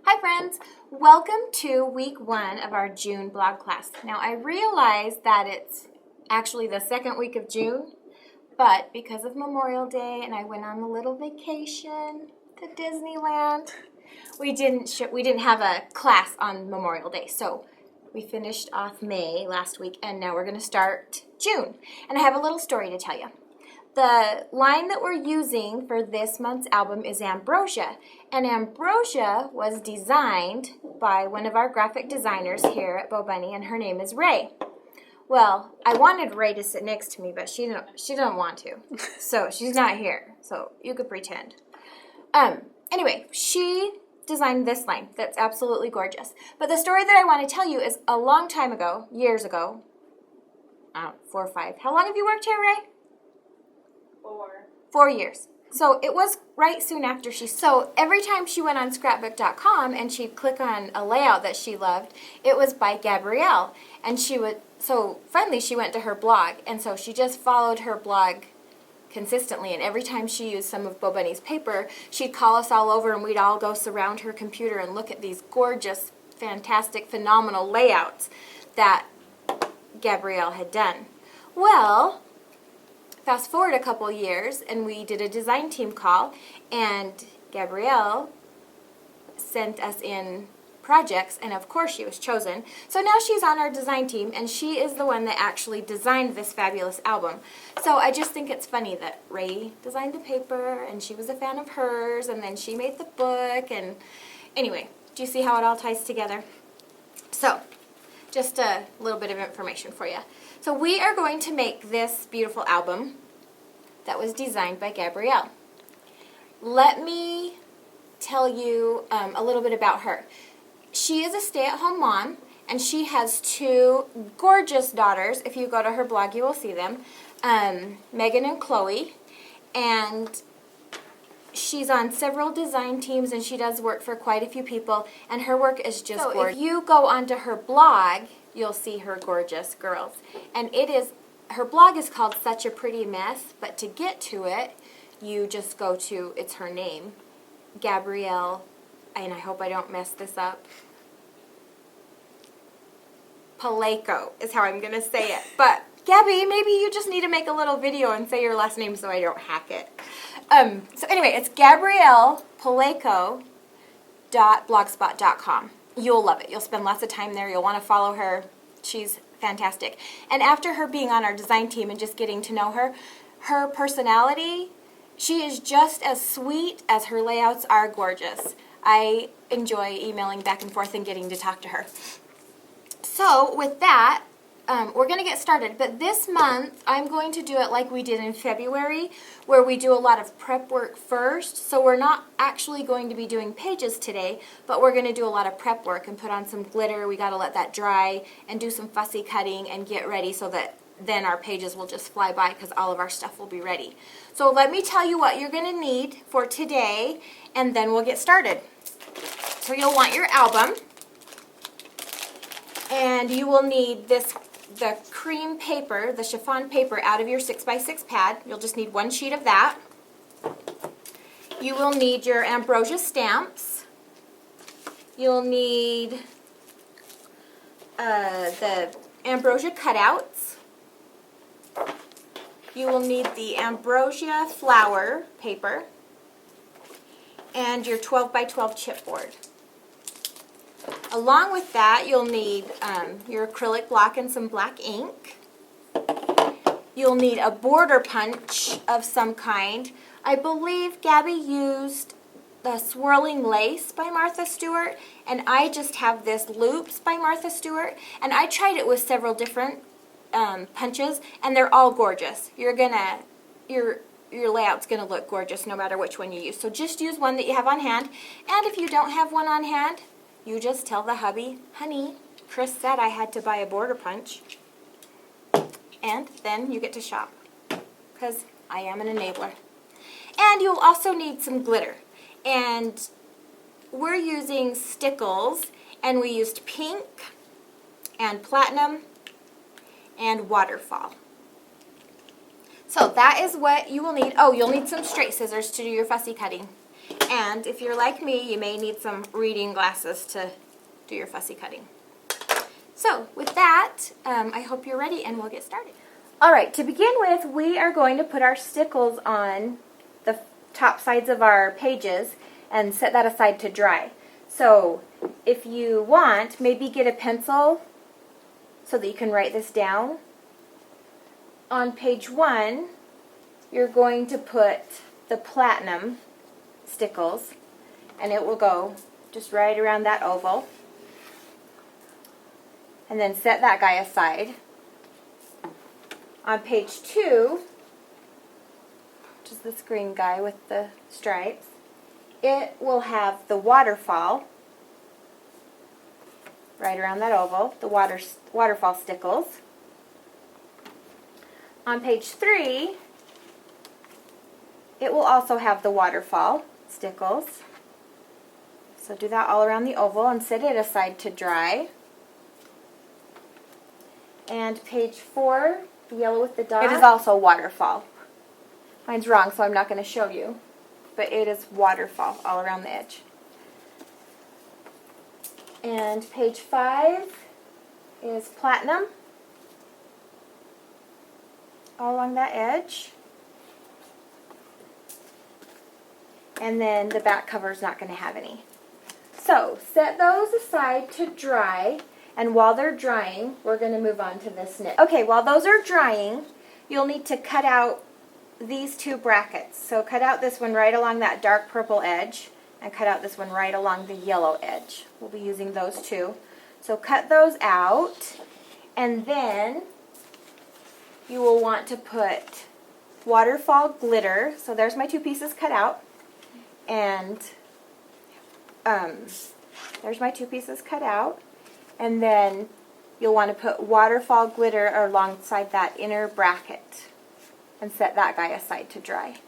Hi friends, welcome to week 1 of our June blog class. Now I realize that it's actually the second week of June, but because of Memorial Day and I went on a little vacation to Disneyland, we didn't have a class on Memorial Day. So we finished off May last week and now we're going to start June. And I have a little story to tell you. The line that we're using for this month's album is Ambrosia, and Ambrosia was designed by one of our graphic designers here at Bo Bunny, and her name is Ray. Well, I wanted Ray to sit next to me, but she doesn't want to, so she's not here, so you could pretend. Anyway, she designed this line that's absolutely gorgeous. But the story that I want to tell you is a long time ago, years ago, 4 or 5. How long have you worked here, Ray? 4 years. So it was right soon after so every time she went on scrapbook.com and she'd click on a layout that she loved, it was by Gabrielle. And so finally she went to her blog, and so she just followed her blog consistently, and every time she used some of Bo Bunny's paper, she'd call us all over and we'd all go surround her computer and look at these gorgeous, fantastic, phenomenal layouts that Gabrielle had done. Well, fast forward a couple years, and we did a design team call, and Gabrielle sent us in projects, and of course she was chosen. So now she's on our design team, and she is the one that actually designed this fabulous album. So I just think it's funny that Ray designed the paper, and she was a fan of hers, and then she made the book, and anyway, do you see how it all ties together? So, just a little bit of information for you. So we are going to make this beautiful album that was designed by Gabrielle. Let me tell you a little bit about her. She is a stay-at-home mom, and she has 2 gorgeous daughters. If you go to her blog, you will see them, Megan and Chloe, and she's on several design teams, and she does work for quite a few people, and her work is just gorgeous. If you go onto her blog, you'll see her gorgeous girls. And her blog is called Such a Pretty Mess, but to get to it, you just go to, it's her name, Gabrielle, and I hope I don't mess this up, Paleco is how I'm going to say it. But Gabby, maybe you just need to make a little video and say your last name so I don't hack it. So anyway, it's gabriellepaleco.blogspot.com. You'll love it. You'll spend lots of time there. You'll want to follow her. She's fantastic. And after her being on our design team and just getting to know her, her personality, she is just as sweet as her layouts are gorgeous. I enjoy emailing back and forth and getting to talk to her. So with that, we're going to get started, but this month I'm going to do it like we did in February, where we do a lot of prep work first. So we're not actually going to be doing pages today, but we're going to do a lot of prep work and put on some glitter. We got to let that dry and do some fussy cutting and get ready so that then our pages will just fly by because all of our stuff will be ready. So let me tell you what you're going to need for today, and then we'll get started. So you'll want your album, and you will need the cream paper, the chiffon paper out of your 6x6 pad. You'll just need 1 sheet of that. You will need your Ambrosia stamps. You'll need the Ambrosia cutouts. You will need the Ambrosia flower paper and your 12x12 chipboard. Along with that, you'll need your acrylic block and some black ink. You'll need a border punch of some kind. I believe Gabby used the Swirling Lace by Martha Stewart, and I just have this Loops by Martha Stewart, and I tried it with several different punches, and they're all gorgeous. Your layout's going to look gorgeous no matter which one you use. So just use one that you have on hand, and if you don't have one on hand, you just tell the hubby, honey, Chris said I had to buy a border punch. And then you get to shop, because I am an enabler. And you'll also need some glitter. And we're using Stickles, and we used pink and platinum and waterfall. So that is what you will need. Oh, you'll need some straight scissors to do your fussy cutting. And if you're like me, you may need some reading glasses to do your fussy cutting. So with that, I hope you're ready and we'll get started. Alright, to begin with, we are going to put our stickles on the top sides of our pages and set that aside to dry. So if you want, maybe get a pencil so that you can write this down. On page 1, you're going to put the platinum stickles, and it will go just right around that oval. And then set that guy aside. On page 2, which is this green guy with the stripes, it will have the waterfall right around that oval, the waterfall stickles. On page 3, it will also have the waterfall stickles. So do that all around the oval and set it aside to dry. And page 4, the yellow with the dot, it is also waterfall. Mine's wrong, so I'm not going to show you. But it is waterfall all around the edge. And page 5 is platinum all along that edge. And then the back cover is not going to have any. So set those aside to dry, and while they're drying, we're going to move on to this knit. Okay, while those are drying, you'll need to cut out these 2 brackets. So cut out this one right along that dark purple edge, and cut out this one right along the yellow edge. We'll be using those 2. So cut those out, and then you will want to put waterfall glitter. So there's my 2 pieces cut out. And there's my 2 pieces cut out. And then you'll want to put waterfall glitter alongside that inner bracket and set that guy aside to dry.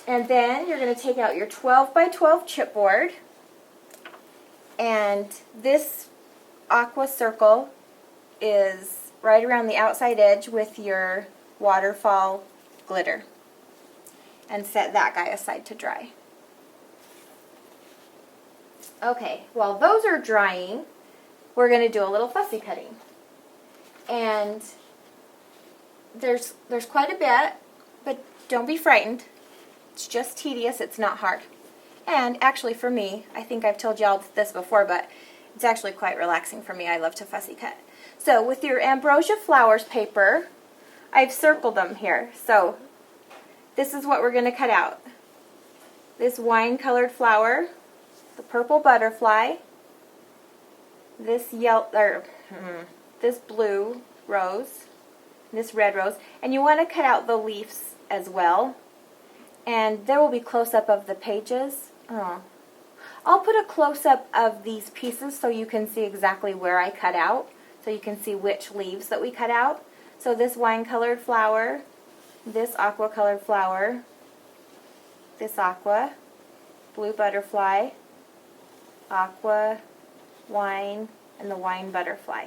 And then you're going to take out your 12 by 12 chipboard, and this aqua circle is right around the outside edge with your waterfall glitter, and set that guy aside to dry. Okay, while those are drying, we're going to do a little fussy cutting. And there's quite a bit, but don't be frightened. It's just tedious, it's not hard. And actually for me, I think I've told y'all this before, but it's actually quite relaxing for me. I love to fussy cut. So with your Ambrosia Flowers paper, I've circled them here. So this is what we're going to cut out. This wine-colored flower, the purple butterfly, this this blue rose, this red rose, and you want to cut out the leaves as well. And there will be close-up of the pages. I'll put a close-up of these pieces so you can see exactly where I cut out, so you can see which leaves that we cut out. So this wine-colored flower, this aqua-colored flower, this aqua, blue butterfly, aqua, wine, and the wine butterfly.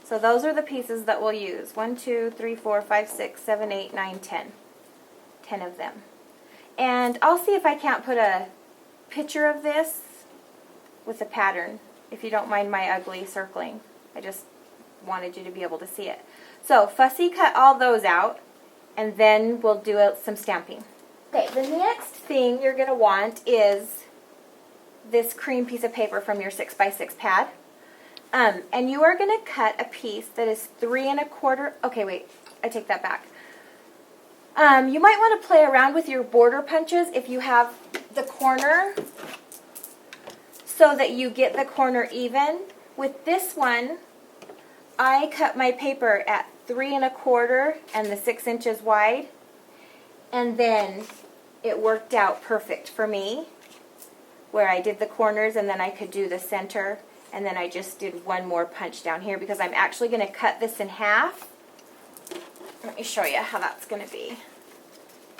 So those are the pieces that we'll use. 1, 2, 3, 4, 5, 6, 7, 8, 9, 10. 10 of them. And I'll see if I can't put a picture of this with the pattern, if you don't mind my ugly circling. I just wanted you to be able to see it. So fussy cut all those out, and then we'll do some stamping. Okay, the next thing you're going to want is this cream piece of paper from your 6x6 pad. And you are going to cut a piece that is 3 1/4. Okay, wait, I take that back. You might want to play around with your border punches if you have the corner, so that you get the corner even. With this one, I cut my paper at 3 1/4 and the 6 inches wide, and then it worked out perfect for me, where I did the corners and then I could do the center, and then I just did one more punch down here because I'm actually going to cut this in half. Let me show you how that's going to be.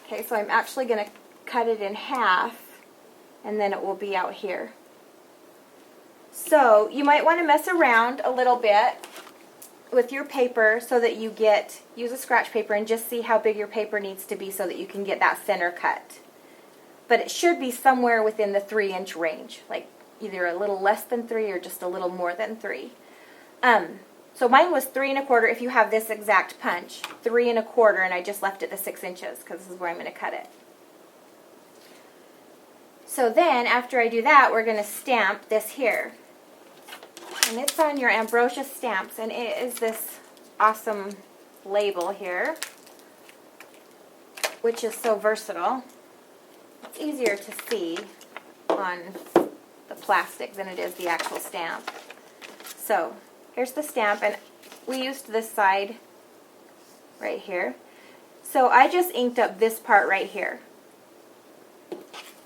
Okay, so I'm actually going to cut it in half, and then it will be out here. So you might want to mess around a little bit with your paper so that you use a scratch paper and just see how big your paper needs to be so that you can get that center cut. but it should be somewhere within the 3-inch range, like either a little less than 3 or just a little more than 3. So mine was 3 1/4. If you have this exact punch, 3 1/4, and I just left it to 6 inches because this is where I'm going to cut it. So then, after I do that, we're going to stamp this here. And it's on your Ambrosia stamps, and it is this awesome label here, which is so versatile. It's easier to see on the plastic than it is the actual stamp. So, here's the stamp, and we used this side right here. So I just inked up this part right here.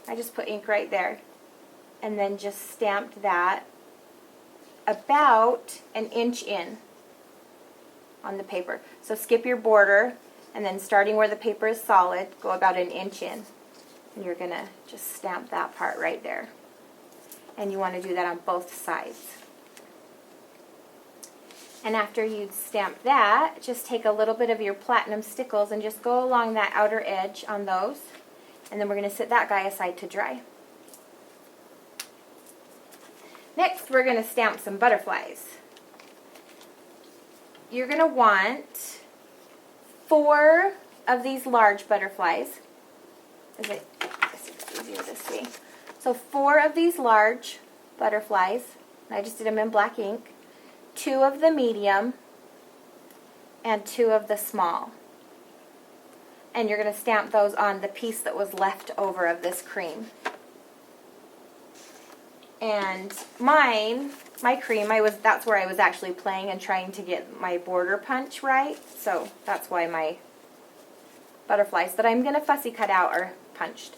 I just put ink right there, and then just stamped that about an inch in on the paper. So skip your border, and then starting where the paper is solid, go about an inch in. And you're going to just stamp that part right there. And you want to do that on both sides. And after you stamp that, just take a little bit of your platinum stickles and just go along that outer edge on those. And then we're going to set that guy aside to dry. Next, we're going to stamp some butterflies. You're going to want 4 of these large butterflies. It's easier to see. So 4 of these large butterflies. I just did them in black ink. 2 of the medium and 2 of the small. And you're going to stamp those on the piece that was left over of this cream. And my cream, that's where I was actually playing and trying to get my border punch right. So that's why my butterflies that I'm going to fussy cut out are punched.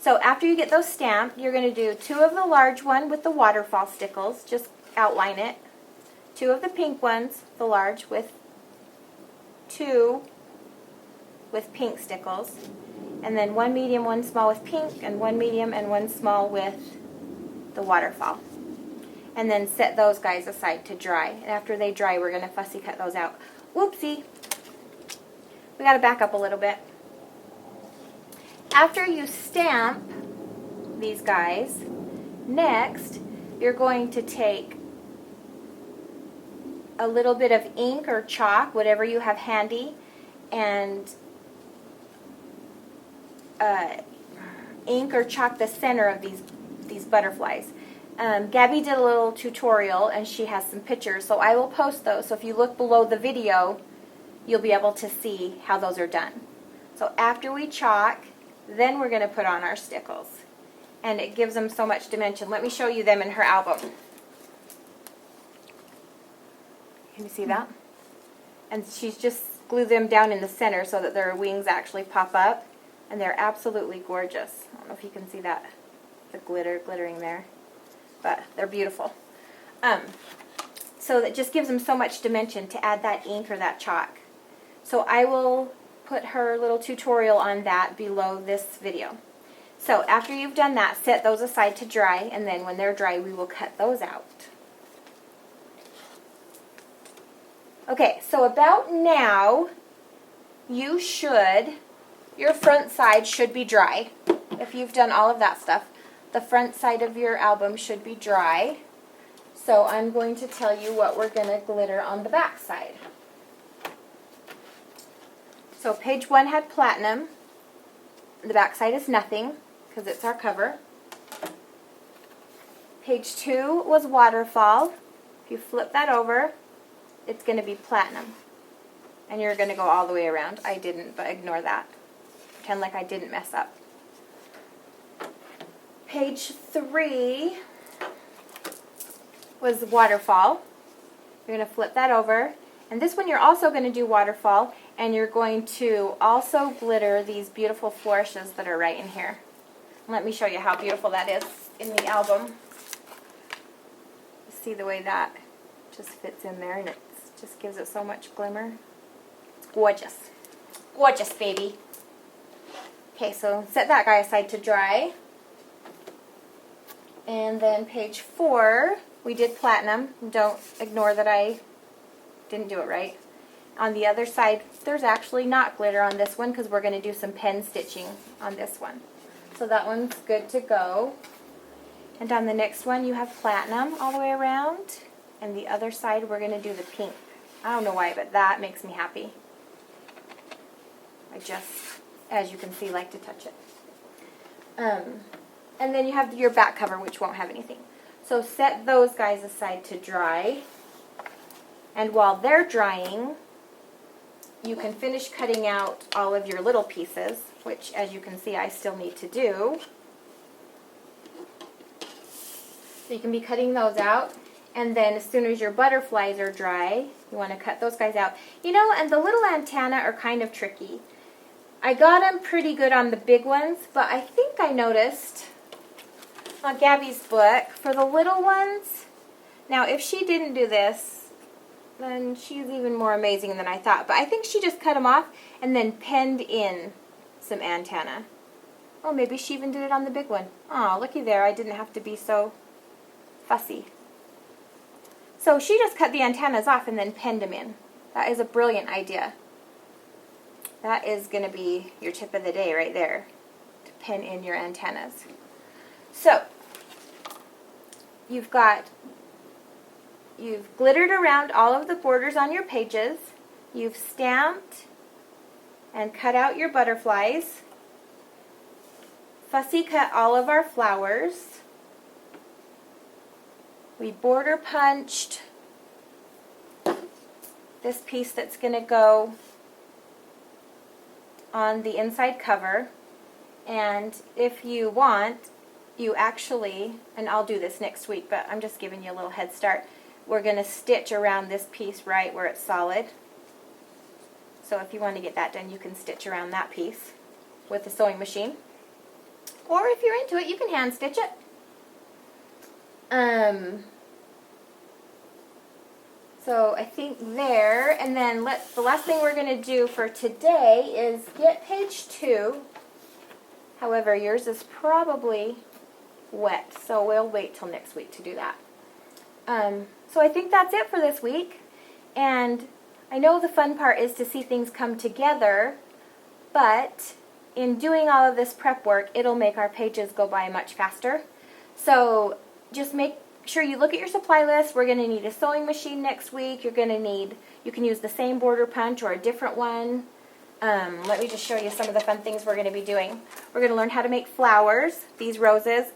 So after you get those stamped, you're going to do 2 of the large one with the waterfall stickles. Just outline it. 2 of the pink ones, the large, with 2 with pink stickles. And then 1 medium, 1 small with pink, and 1 medium and 1 small with the waterfall. And then set those guys aside to dry. And after they dry, we're going to fussy cut those out. Whoopsie! We got to back up a little bit. After you stamp these guys, next you're going to take a little bit of ink or chalk, whatever you have handy, and ink or chalk the center of these butterflies. Gabby did a little tutorial, and she has some pictures, so I will post those. So if you look below the video, you'll be able to see how those are done. So after we chalk, then we're going to put on our stickles. And it gives them so much dimension. Let me show you them in her album. Can you see that? And she's just glued them down in the center so that their wings actually pop up. And they're absolutely gorgeous. I don't know if you can see that, the glittering there. But they're beautiful. So that just gives them so much dimension to add that ink or that chalk. So I will put her little tutorial on that below this video. So after you've done that, set those aside to dry, and then when they're dry, we will cut those out. Okay, so about now, your front side should be dry. If you've done all of that stuff, the front side of your album should be dry. So I'm going to tell you what we're going to glitter on the back side. So page 1 had platinum. The back side is nothing because it's our cover. Page 2 was waterfall. If you flip that over, it's going to be platinum. And you're going to go all the way around. I didn't, but ignore that. Pretend like I didn't mess up. Page 3 was waterfall. You're going to flip that over. And this one you're also going to do waterfall, and you're going to also glitter these beautiful flourishes that are right in here. Let me show you how beautiful that is in the album. See the way that just fits in there, and it just gives it so much glimmer. It's gorgeous. Gorgeous, baby. Okay, so set that guy aside to dry. And then page 4, we did platinum. Don't ignore that I didn't do it right. On the other side, there's actually not glitter on this one because we're going to do some pen stitching on this one. So that one's good to go. And on the next one you have platinum all the way around. And the other side we're going to do the pink. I don't know why, but that makes me happy. I just, as you can see, like to touch it. And then you have your back cover, which won't have anything. So set those guys aside to dry. And while they're drying, you can finish cutting out all of your little pieces, which, as you can see, I still need to do. So you can be cutting those out. And then as soon as your butterflies are dry, you want to cut those guys out. You know, and the little antenna are kind of tricky. I got them pretty good on the big ones, but I think I noticed on Gabby's book, for the little ones, now if she didn't do this, then she's even more amazing than I thought. But I think she just cut them off and then penned in some antenna. Oh, maybe she even did it on the big one. Oh, looky there, I didn't have to be so fussy. So she just cut the antennas off and then penned them in. That is a brilliant idea. That is going to be your tip of the day right there, to pen in your antennas. So, you've glittered around all of the borders on your pages. You've stamped and cut out your butterflies. Fussy cut all of our flowers. We border punched this piece that's going to go on the inside cover. And if you want, you actually, and I'll do this next week, but I'm just giving you a little head start, we're going to stitch around this piece right where it's solid. So if you want to get that done, you can stitch around that piece with the sewing machine. Or if you're into it, you can hand stitch it. So I think there, and then the last thing we're going to do for today is get page 2. However, yours is probably wet, so we'll wait till next week to do that. So I think that's it for this week. And I know the fun part is to see things come together, but in doing all of this prep work, it'll make our pages go by much faster. So just make sure you look at your supply list. We're going to need a sewing machine next week. You can use the same border punch or a different one. Let me just show you some of the fun things we're going to be doing. We're going to learn how to make flowers, these roses,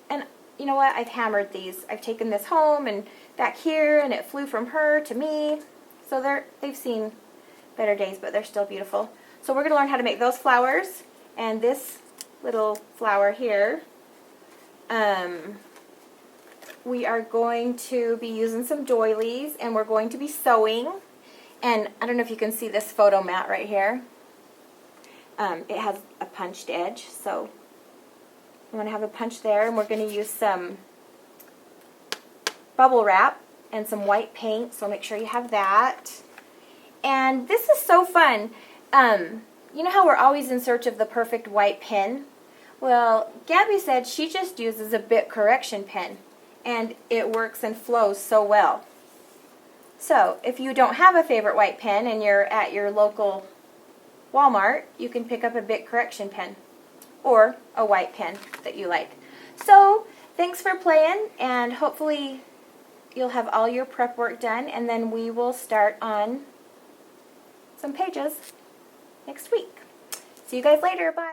and you know what? I've hammered these. I've taken this home and back here, and it flew from her to me. So they've seen better days, but they're still beautiful. So we're going to learn how to make those flowers, and this little flower here. We are going to be using some doilies, and we're going to be sewing. And I don't know if you can see this photo mat right here. It has a punched edge, so I'm going to have a punch there, and we're going to use some bubble wrap and some white paint, so make sure you have that. And this is so fun. You know how we're always in search of the perfect white pen? Well, Gabby said she just uses a bit correction pen, and it works and flows so well. So, if you don't have a favorite white pen and you're at your local Walmart, you can pick up a bit correction pen or a white pen that you like. So, thanks for playing, and hopefully you'll have all your prep work done, and then we will start on some pages next week. See you guys later. Bye.